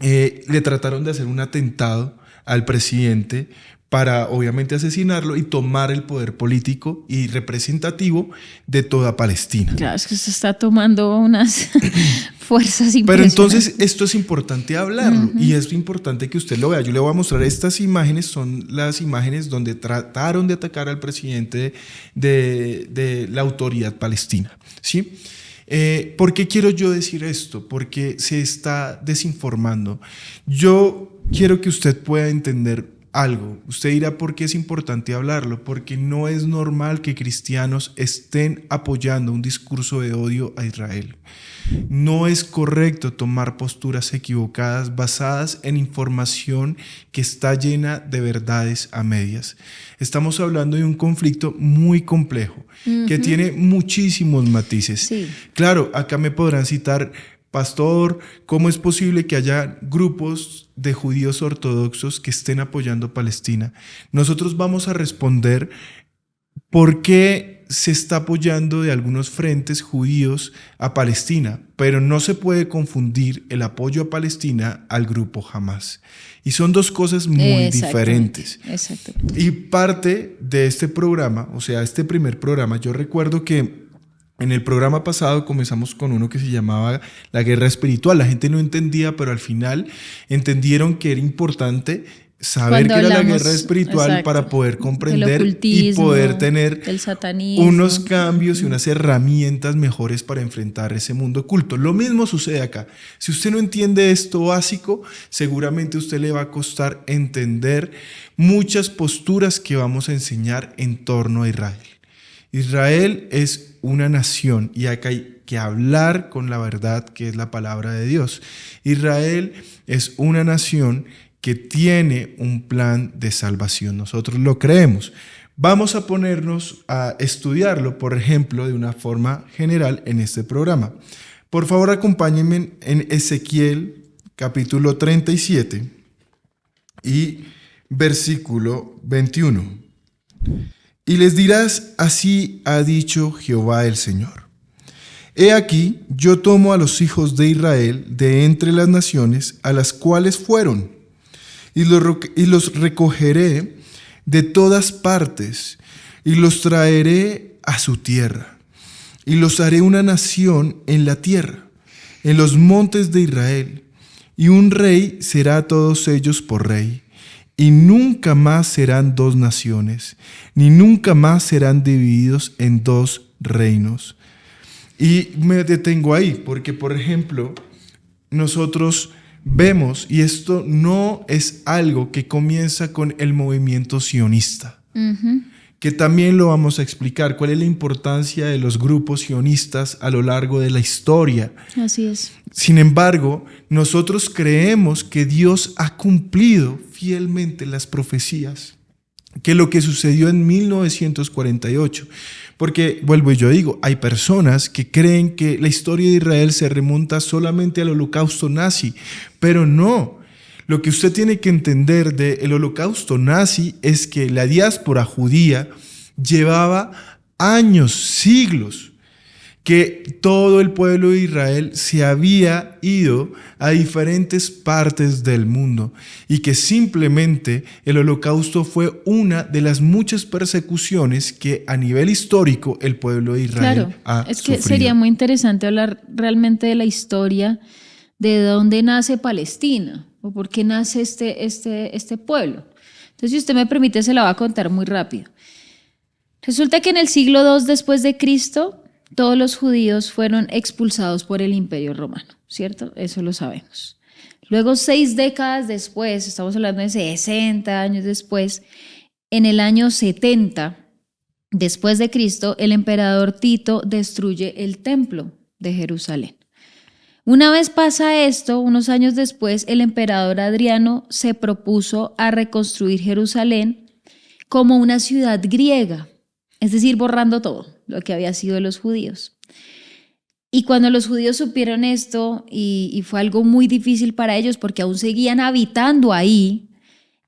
Speaker 2: le trataron de hacer un atentado al presidente para obviamente asesinarlo y tomar el poder político y representativo de toda Palestina.
Speaker 1: Claro, es que se está tomando unas fuerzas impresionantes.
Speaker 2: Pero entonces esto es importante hablarlo, y es importante que usted lo vea. Yo le voy a mostrar estas imágenes, son las imágenes donde trataron de atacar al presidente de la autoridad palestina, ¿sí? ¿Por qué quiero yo decir esto? Porque se está desinformando. Yo quiero que usted pueda entender algo. Usted dirá por qué es importante hablarlo, porque no es normal que cristianos estén apoyando un discurso de odio a Israel. No es correcto tomar posturas equivocadas basadas en información que está llena de verdades a medias. Estamos hablando de un conflicto muy complejo, que tiene muchísimos matices.
Speaker 1: Sí.
Speaker 2: Claro, acá me podrán citar: pastor, ¿cómo es posible que haya grupos de judíos ortodoxos que estén apoyando Palestina? Nosotros vamos a responder por qué se está apoyando de algunos frentes judíos a Palestina, pero no se puede confundir el apoyo a Palestina al grupo Hamás. Y son dos cosas muy diferentes.
Speaker 1: Exactamente.
Speaker 2: Y parte de este programa, o sea, este primer programa, yo recuerdo que en el programa pasado comenzamos con uno que se llamaba La Guerra Espiritual. La gente no entendía, pero al final entendieron que era importante saber
Speaker 1: Cuando
Speaker 2: qué era la
Speaker 1: hablamos,
Speaker 2: guerra espiritual,
Speaker 1: exacto,
Speaker 2: para poder comprender
Speaker 1: del
Speaker 2: y
Speaker 1: ocultismo,
Speaker 2: poder tener
Speaker 1: del satanismo,
Speaker 2: unos cambios y unas herramientas mejores para enfrentar ese mundo oculto. Lo mismo sucede acá. Si usted no entiende esto básico, seguramente a usted le va a costar entender muchas posturas que vamos a enseñar en torno a Israel. Israel es una nación y acá hay que hablar con la verdad, que es la palabra de Dios. Israel es una nación que tiene un plan de salvación. Nosotros lo creemos. Vamos a ponernos a estudiarlo, por ejemplo, de una forma general en este programa. Por favor, acompáñenme en Ezequiel capítulo 37 y versículo 21. Y les dirás: así ha dicho Jehová el Señor. He aquí, yo tomo a los hijos de Israel de entre las naciones a las cuales fueron, y los recogeré de todas partes, y los traeré a su tierra, y los haré una nación en la tierra, en los montes de Israel, y un rey será a todos ellos por rey. Y nunca más serán dos naciones, ni nunca más serán divididos en dos reinos. Y me detengo ahí, porque, por ejemplo, nosotros vemos, y esto no es algo que comienza con el movimiento sionista, que también lo vamos a explicar, cuál es la importancia de los grupos sionistas a lo largo de la historia.
Speaker 1: Así es.
Speaker 2: Sin embargo, nosotros creemos que Dios ha cumplido fielmente las profecías, que lo que sucedió en 1948, porque vuelvo y yo digo, hay personas que creen que la historia de Israel se remonta solamente al holocausto nazi, pero no. Lo que usted tiene que entender del holocausto nazi es que la diáspora judía llevaba años, siglos, que todo el pueblo de Israel se había ido a diferentes partes del mundo y que simplemente el holocausto fue una de las muchas persecuciones que a nivel histórico el pueblo de Israel ha
Speaker 1: es que
Speaker 2: sufrido.
Speaker 1: sería muy interesante hablar realmente de la historia, de dónde nace Palestina o por qué nace este pueblo. Entonces, si usted me permite, se la voy a contar muy rápido. Resulta que en el siglo II después de Cristo, todos los judíos fueron expulsados por el Imperio Romano, ¿cierto? Eso lo sabemos. Luego, 6 décadas después, estamos hablando de 60 años después, en el año 70 después de Cristo, el emperador Tito destruye el templo de Jerusalén. Una vez pasa esto, unos años después, el emperador Adriano se propuso a reconstruir Jerusalén como una ciudad griega, es decir, borrando todo lo que había sido de los judíos. Y cuando los judíos supieron esto, y fue algo muy difícil para ellos porque aún seguían habitando ahí,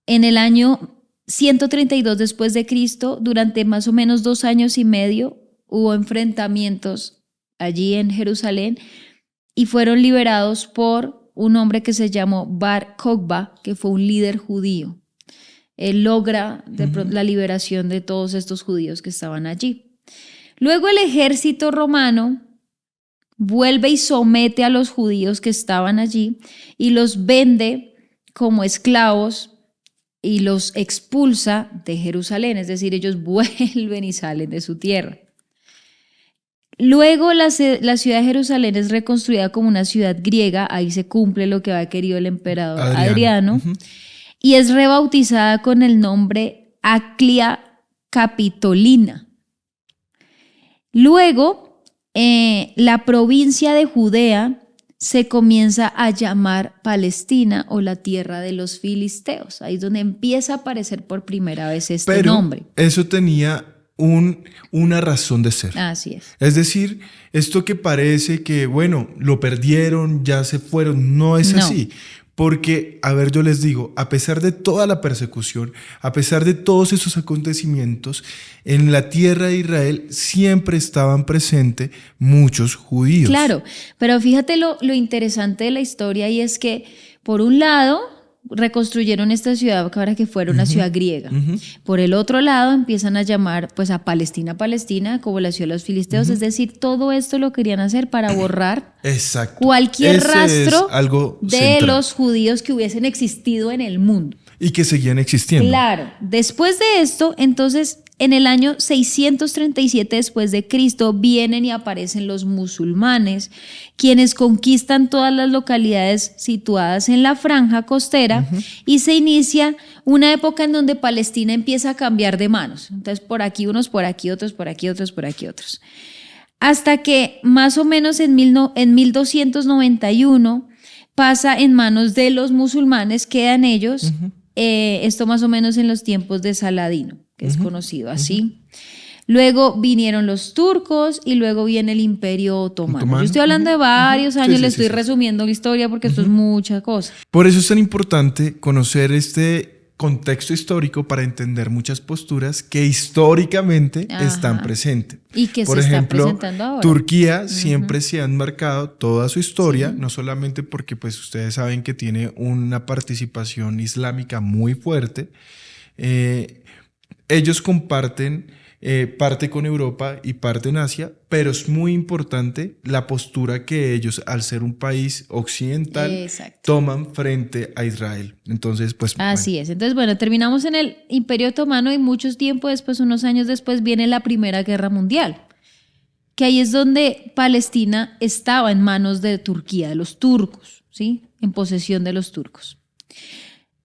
Speaker 1: en el año 132 después de Cristo, durante más o menos 2 años y medio, hubo enfrentamientos allí en Jerusalén y fueron liberados por un hombre que se llamó Bar Kokhba, que fue un líder judío. Él logra la liberación de todos estos judíos que estaban allí. Luego el ejército romano vuelve y somete a los judíos que estaban allí y los vende como esclavos y los expulsa de Jerusalén, es decir, ellos vuelven y salen de su tierra. Luego la ciudad de Jerusalén es reconstruida como una ciudad griega, ahí se cumple lo que había querido el emperador Adriano. y es rebautizada con el nombre Aclia Capitolina. Luego, la provincia de Judea se comienza a llamar Palestina o la tierra de los filisteos. Ahí es donde empieza a aparecer por primera vez este nombre.
Speaker 2: Eso tenía una razón de ser.
Speaker 1: Así es.
Speaker 2: Es decir, esto que parece que, bueno, lo perdieron, ya se fueron, no es así. Porque, a ver, yo les digo, a pesar de toda la persecución, a pesar de todos esos acontecimientos, en la tierra de Israel siempre estaban presentes muchos judíos.
Speaker 1: Claro, pero fíjate lo interesante de la historia, y es que, por un lado, reconstruyeron esta ciudad ahora que fuera una ciudad griega. Por el otro lado, empiezan a llamar pues a Palestina, como la ciudad de los filisteos. Es decir, todo esto lo querían hacer para borrar cualquier rastro de los judíos que hubiesen existido en el mundo.
Speaker 2: Y que seguían existiendo.
Speaker 1: Claro. Después de esto, entonces, en el año 637 después de Cristo, vienen y aparecen los musulmanes, quienes conquistan todas las localidades situadas en la franja costera, y se inicia una época en donde Palestina empieza a cambiar de manos. Entonces, por aquí unos, por aquí otros, por aquí otros, por aquí otros. Hasta que más o menos en 1291 pasa en manos de los musulmanes, quedan ellos, esto más o menos en los tiempos de Saladino, que es conocido así. Luego vinieron los turcos y luego viene el Imperio Otomano. Yo estoy hablando de varios años, estoy resumiendo la historia porque esto es mucha cosa.
Speaker 2: Por eso es tan importante conocer este contexto histórico para entender muchas posturas que históricamente están presentes.
Speaker 1: Y que
Speaker 2: por
Speaker 1: se
Speaker 2: ejemplo,
Speaker 1: están presentando ahora.
Speaker 2: Turquía siempre se ha marcado toda su historia, no solamente porque pues ustedes saben que tiene una participación islámica muy fuerte. Ellos comparten parte con Europa y parte en Asia, pero es muy importante la postura que ellos, al ser un país occidental, toman frente a Israel. Entonces, pues...
Speaker 1: Así es. Entonces, bueno, terminamos en el Imperio Otomano y mucho tiempo después, unos años después, viene la Primera Guerra Mundial, que ahí es donde Palestina estaba en manos de Turquía, de los turcos, ¿sí? En posesión de los turcos.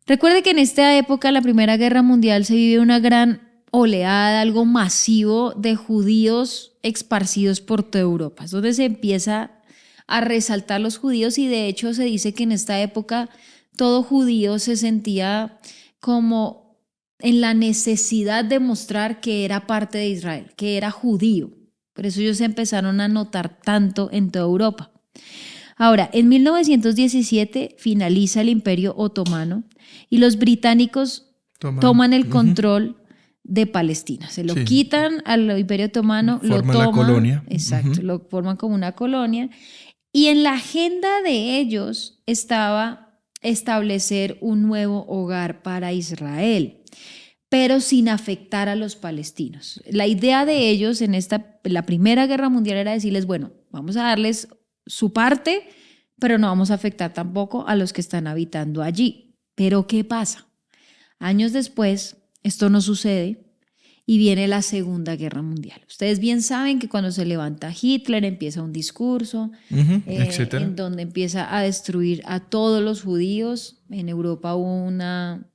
Speaker 1: Recuerde que en esta época, la Primera Guerra Mundial, se vive una gran oleada, algo masivo de judíos esparcidos por toda Europa. Es donde se empieza a resaltar los judíos, y de hecho se dice que en esta época todo judío se sentía como en la necesidad de mostrar que era parte de Israel, que era judío. Por eso ellos se empezaron a notar tanto en toda Europa. Ahora, en 1917 finaliza el Imperio Otomano y los británicos toman el control de Palestina. Se lo quitan al Imperio Otomano, lo toman, la colonia. Exacto, lo forman como una colonia. Y en la agenda de ellos estaba establecer un nuevo hogar para Israel, pero sin afectar a los palestinos. La idea de ellos en la Primera Guerra Mundial era decirles, bueno, vamos a darles su parte, pero no vamos a afectar tampoco a los que están habitando allí. Pero ¿qué pasa? Años después, esto no sucede y viene la Segunda Guerra Mundial. Ustedes bien saben que cuando se levanta Hitler empieza un discurso en donde empieza a destruir a todos los judíos. En Europa hubo una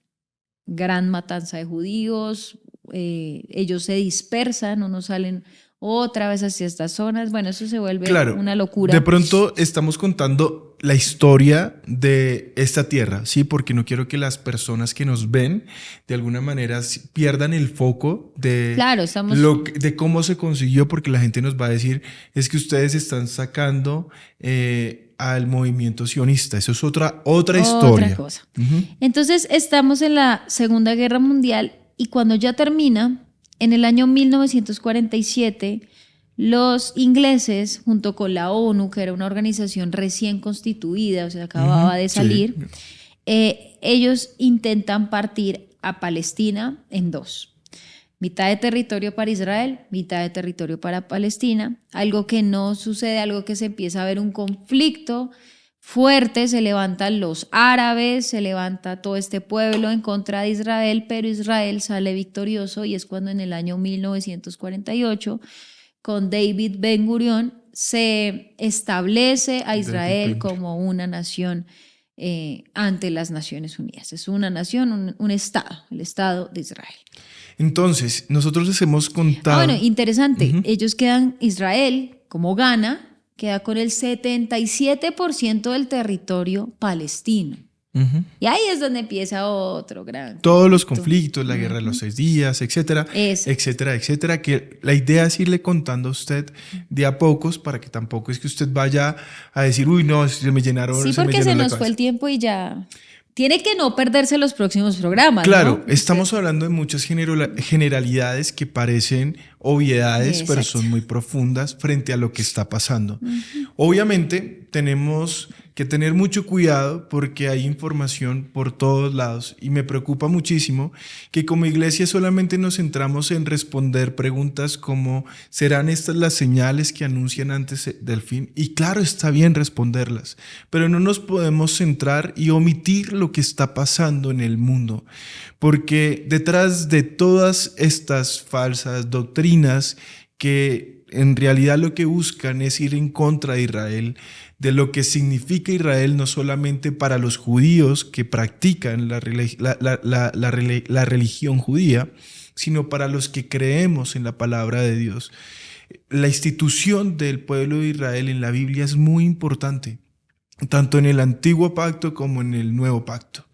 Speaker 1: gran matanza de judíos, ellos se dispersan, unos salen otra vez hacia estas zonas. Bueno, eso se vuelve una locura.
Speaker 2: De pronto estamos contando la historia de esta tierra, ¿sí? Porque no quiero que las personas que nos ven de alguna manera pierdan el foco de, de cómo se consiguió, porque la gente nos va a decir, es que ustedes están sacando al movimiento sionista. Eso es otra historia.
Speaker 1: Otra cosa. Entonces estamos en la Segunda Guerra Mundial y cuando ya termina, en el año 1947, los ingleses, junto con la ONU, que era una organización recién constituida, o sea, acababa de salir, ellos intentan partir a Palestina en dos. Mitad de territorio para Israel, mitad de territorio para Palestina. Algo que no sucede, algo que se empieza a ver un conflicto fuerte, se levantan los árabes, se levanta todo este pueblo en contra de Israel, pero Israel sale victorioso y es cuando en el año 1948, con David Ben Gurión, se establece a Israel como una nación ante las Naciones Unidas. Es una nación, un Estado, el Estado de Israel.
Speaker 2: Entonces, nosotros les hemos contado...
Speaker 1: Bueno, interesante. Ellos quedan, Israel, como Ghana, queda con el 77% del territorio palestino. Y ahí es donde empieza otro gran...
Speaker 2: Todos los conflictos, la guerra de los 6 días, etcétera,
Speaker 1: Eso.
Speaker 2: etcétera, etcétera, que la idea es irle contando a usted de a pocos para que tampoco es que usted vaya a decir, uy, no, se me llenaron.
Speaker 1: Sí, porque se nos fue el tiempo y ya... Tiene que no perderse los próximos programas,
Speaker 2: claro,
Speaker 1: ¿no?
Speaker 2: estamos hablando de muchas generalidades que parecen obviedades, pero
Speaker 1: Exacto.
Speaker 2: son muy profundas frente a lo que está pasando. Obviamente tenemos que tener mucho cuidado porque hay información por todos lados y me preocupa muchísimo que como iglesia solamente nos centramos en responder preguntas como ¿serán estas las señales que anuncian antes del fin? Y claro, está bien responderlas, pero no nos podemos centrar y omitir lo que está pasando en el mundo, porque detrás de todas estas falsas doctrinas que en realidad lo que buscan es ir en contra de Israel, de lo que significa Israel no solamente para los judíos que practican la religión judía, sino para los que creemos en la palabra de Dios. La institución del pueblo de Israel en la Biblia es muy importante, tanto en el Antiguo Pacto como en el Nuevo Pacto.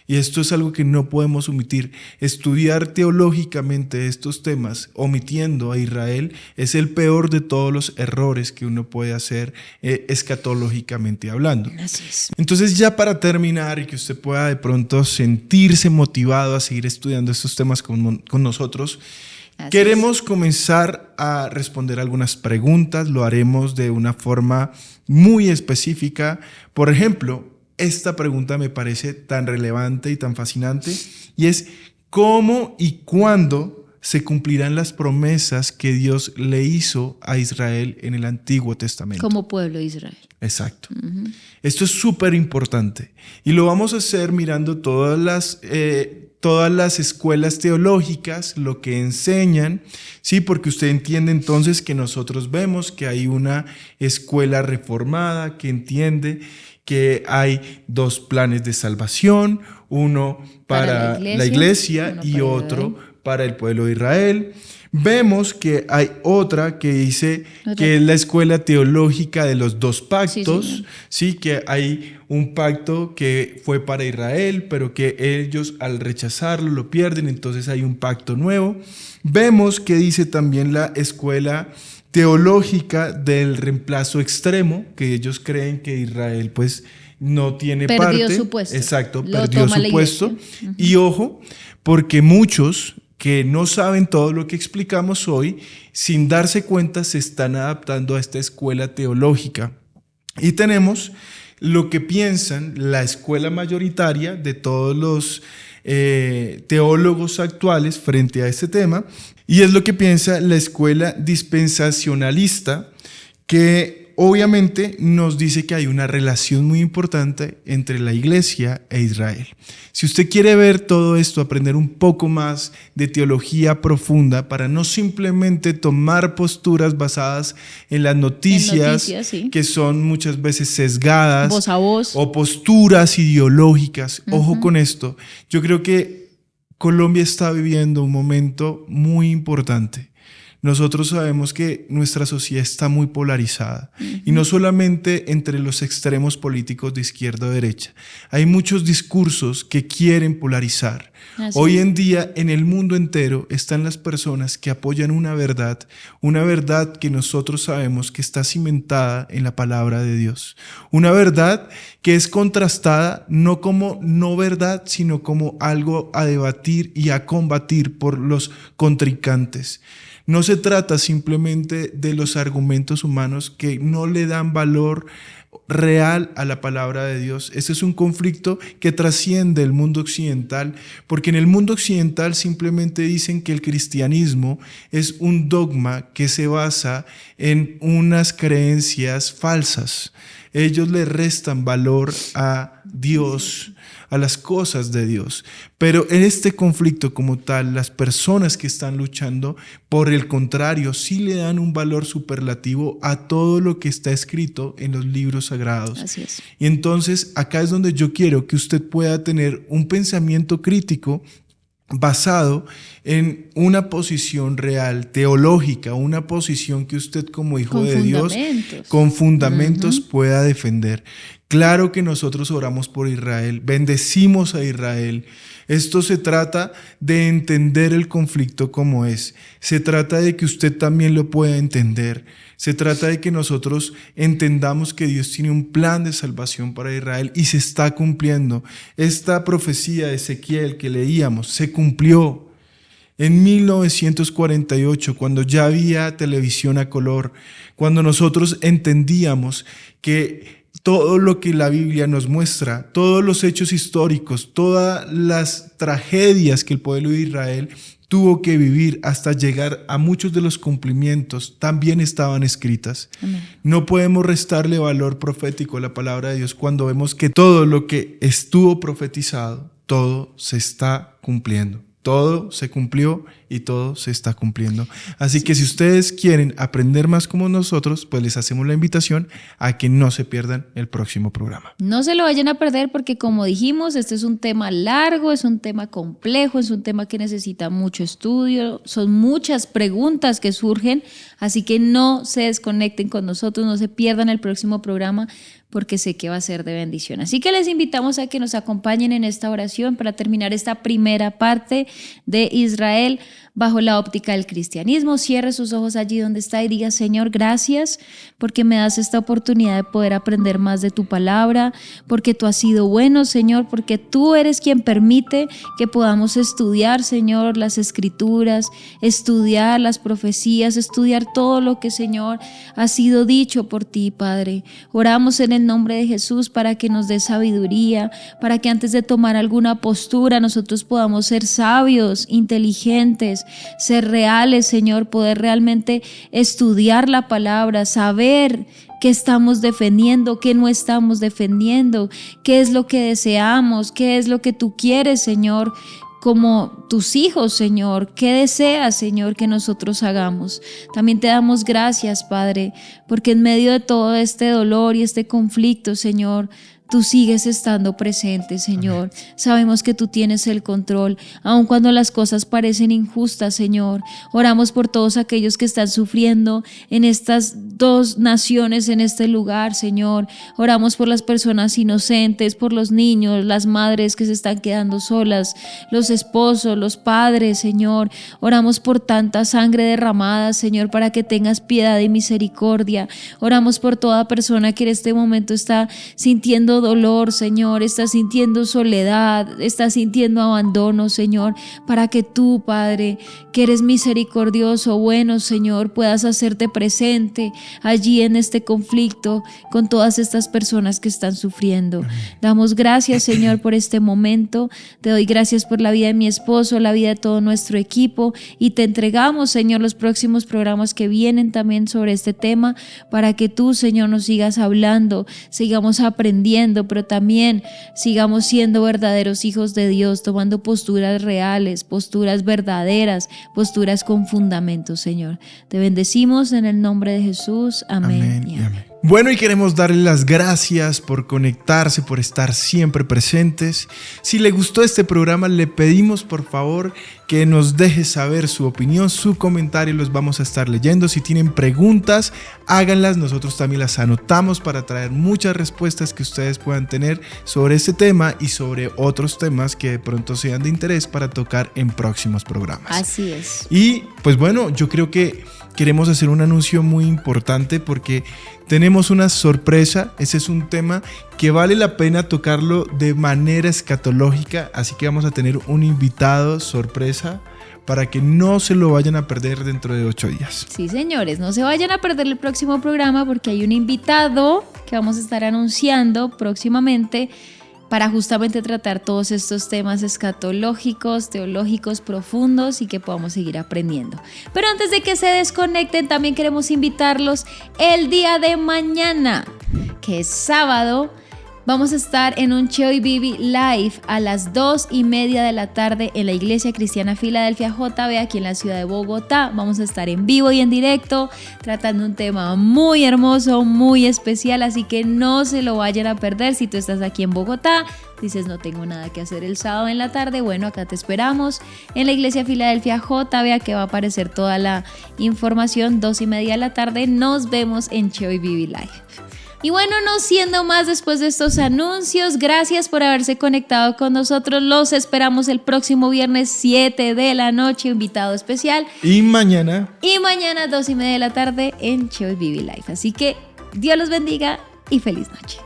Speaker 2: Y esto es algo que no podemos omitir. Estudiar teológicamente estos temas, omitiendo a Israel, es el peor de todos los errores que uno puede hacer escatológicamente hablando.
Speaker 1: Así es.
Speaker 2: Entonces, ya para terminar y que usted pueda de pronto sentirse motivado a seguir estudiando estos temas con nosotros, queremos comenzar a responder algunas preguntas. Lo haremos de una forma muy específica. Por ejemplo, esta pregunta me parece tan relevante y tan fascinante y es ¿cómo y cuándo se cumplirán las promesas que Dios le hizo a Israel en el Antiguo Testamento?
Speaker 1: Como pueblo de Israel.
Speaker 2: Exacto. Esto es súper importante y lo vamos a hacer mirando todas las escuelas teológicas, lo que enseñan, sí, porque usted entiende entonces que nosotros vemos que hay una escuela reformada que entiende que hay 2 planes de salvación, uno para la iglesia y otro para el pueblo de Israel. Vemos que hay otra que dice que es la escuela teológica de los 2 pactos, sí, que hay un pacto que fue para Israel, pero que ellos al rechazarlo lo pierden, entonces hay un pacto nuevo. Vemos que dice también la escuela teológica del reemplazo extremo, que ellos creen que Israel pues no tiene parte.
Speaker 1: Perdió su puesto.
Speaker 2: Exacto, perdió su puesto. Y ojo, porque muchos que no saben todo lo que explicamos hoy, sin darse cuenta se están adaptando a esta escuela teológica. Y tenemos lo que piensan la escuela mayoritaria de todos los teólogos actuales frente a este tema, y es lo que piensa la escuela dispensacionalista, que obviamente nos dice que hay una relación muy importante entre la iglesia e Israel. Si usted quiere ver todo esto, aprender un poco más de teología profunda para no simplemente tomar posturas basadas en las noticias sí, que son muchas veces sesgadas,
Speaker 1: voz a voz,
Speaker 2: o posturas ideológicas, ojo con esto, yo creo que Colombia está viviendo un momento muy importante. Nosotros sabemos que nuestra sociedad está muy polarizada y no solamente entre los extremos políticos de izquierda o derecha. Hay muchos discursos que quieren polarizar. Hoy en día en el mundo entero están las personas que apoyan una verdad que nosotros sabemos que está cimentada en la palabra de Dios. Una verdad que es contrastada no como no verdad, sino como algo a debatir y a combatir por los contrincantes. No se trata simplemente de los argumentos humanos que no le dan valor real a la palabra de Dios. Este es un conflicto que trasciende el mundo occidental, porque en el mundo occidental simplemente dicen que el cristianismo es un dogma que se basa en unas creencias falsas. Ellos le restan valor a Dios, a las cosas de Dios. Pero en este conflicto como tal, las personas que están luchando, por el contrario, sí le dan un valor superlativo a todo lo que está escrito en los libros libros sagrados.
Speaker 1: Así es.
Speaker 2: Y entonces acá es donde yo quiero que usted pueda tener un pensamiento crítico basado en una posición real, teológica, una posición que usted como hijo de Dios con fundamentos pueda defender. Claro que nosotros oramos por Israel, bendecimos a Israel. Esto se trata de entender el conflicto como es. Se trata de que usted también lo pueda entender. Se trata de que nosotros entendamos que Dios tiene un plan de salvación para Israel y se está cumpliendo. Esta profecía de Ezequiel que leíamos se cumplió en 1948, cuando ya había televisión a color, cuando nosotros entendíamos que todo lo que la Biblia nos muestra, todos los hechos históricos, todas las tragedias que el pueblo de Israel tuvo que vivir hasta llegar a muchos de los cumplimientos, también estaban escritas. Amén. No podemos restarle valor profético a la palabra de Dios cuando vemos que todo lo que estuvo profetizado, todo se está cumpliendo. Todo se cumplió y todo se está cumpliendo. Así que si ustedes quieren aprender más como nosotros, pues les hacemos la invitación a que no se pierdan el próximo programa.
Speaker 1: No se lo vayan a perder porque, como dijimos, este es un tema largo, es un tema complejo, es un tema que necesita mucho estudio, son muchas preguntas que surgen, así que no se desconecten con nosotros, no se pierdan el próximo programa porque sé que va a ser de bendición. Así que les invitamos a que nos acompañen en esta oración para terminar esta primera parte de Israel bajo la óptica del cristianismo. Cierre sus ojos allí donde está y diga: Señor, gracias porque me das esta oportunidad de poder aprender más de tu palabra, porque tú has sido bueno, Señor, porque tú eres quien permite que podamos estudiar, Señor, las escrituras, estudiar las profecías, estudiar todo lo que, Señor, ha sido dicho por ti, Padre. Oramos en el nombre de Jesús para que nos dé sabiduría, para que antes de tomar alguna postura nosotros podamos ser sabios, inteligentes, ser reales, Señor, poder realmente estudiar la palabra, saber qué estamos defendiendo, qué no estamos defendiendo, qué es lo que deseamos, qué es lo que tú quieres, Señor, como tus hijos, Señor. ¿Qué deseas, Señor, que nosotros hagamos? También te damos gracias, Padre, porque en medio de todo este dolor y este conflicto, Señor, tú sigues estando presente, Señor. Amén. Sabemos que tú tienes el control, aun cuando las cosas parecen injustas, Señor. Oramos por todos aquellos que están sufriendo en estas dos naciones, en este lugar, Señor. Oramos por las personas inocentes, por los niños, las madres que se están quedando solas, los esposos, los padres, Señor. Oramos por tanta sangre derramada, Señor, para que tengas piedad y misericordia. Oramos por toda persona que en este momento está sintiendo dolor, Señor, está sintiendo soledad, está sintiendo abandono, Señor, para que tú, Padre, que eres misericordioso, bueno, Señor, puedas hacerte presente allí en este conflicto con todas estas personas que están sufriendo. Damos gracias, Señor, por este momento. Te doy gracias por la vida de mi esposo, la vida de todo nuestro equipo, y te entregamos, Señor, los próximos programas que vienen también sobre este tema, para que tú, Señor, nos sigas hablando, sigamos aprendiendo, pero también sigamos siendo verdaderos hijos de Dios, tomando posturas reales, posturas verdaderas, posturas con fundamentos, Señor. Te bendecimos en el nombre de Jesús. Amén.
Speaker 2: Amén y amén. Bueno, y queremos darle las gracias por conectarse, por estar siempre presentes. Si le gustó este programa, le pedimos por favor que nos deje saber su opinión, su comentario, los vamos a estar leyendo. Si tienen preguntas, háganlas, nosotros también las anotamos para traer muchas respuestas que ustedes puedan tener sobre este tema y sobre otros temas que de pronto sean de interés para tocar en próximos programas.
Speaker 1: Así es.
Speaker 2: Y pues bueno, yo creo que queremos hacer un anuncio muy importante porque tenemos una sorpresa. Ese es un tema que vale la pena tocarlo de manera escatológica, así que vamos a tener un invitado sorpresa para que no se lo vayan a perder dentro de 8 días.
Speaker 1: Sí, señores, no se vayan a perder el próximo programa porque hay un invitado que vamos a estar anunciando próximamente para justamente tratar todos estos temas escatológicos, teológicos profundos y que podamos seguir aprendiendo. Pero antes de que se desconecten, también queremos invitarlos el día de mañana, que es sábado, Vamos a estar en un Cheo y Vivi Live a las 2:30 de la tarde en la Iglesia Cristiana Filadelfia JB, aquí en la ciudad de Bogotá. Vamos a estar en vivo y en directo, tratando un tema muy hermoso, muy especial, así que no se lo vayan a perder. Si tú estás aquí en Bogotá, dices no tengo nada que hacer el sábado en la tarde, bueno, acá te esperamos en la Iglesia Filadelfia JB, que va a aparecer toda la información, 2:30 de la tarde. Nos vemos en Cheo y Vivi Live. Y bueno, no siendo más después de estos anuncios, gracias por haberse conectado con nosotros. Los esperamos el próximo viernes 7 de la noche, invitado especial.
Speaker 2: Y mañana
Speaker 1: 2:30 de la tarde en Cheo y Vivi Live. Así que Dios los bendiga y feliz noche.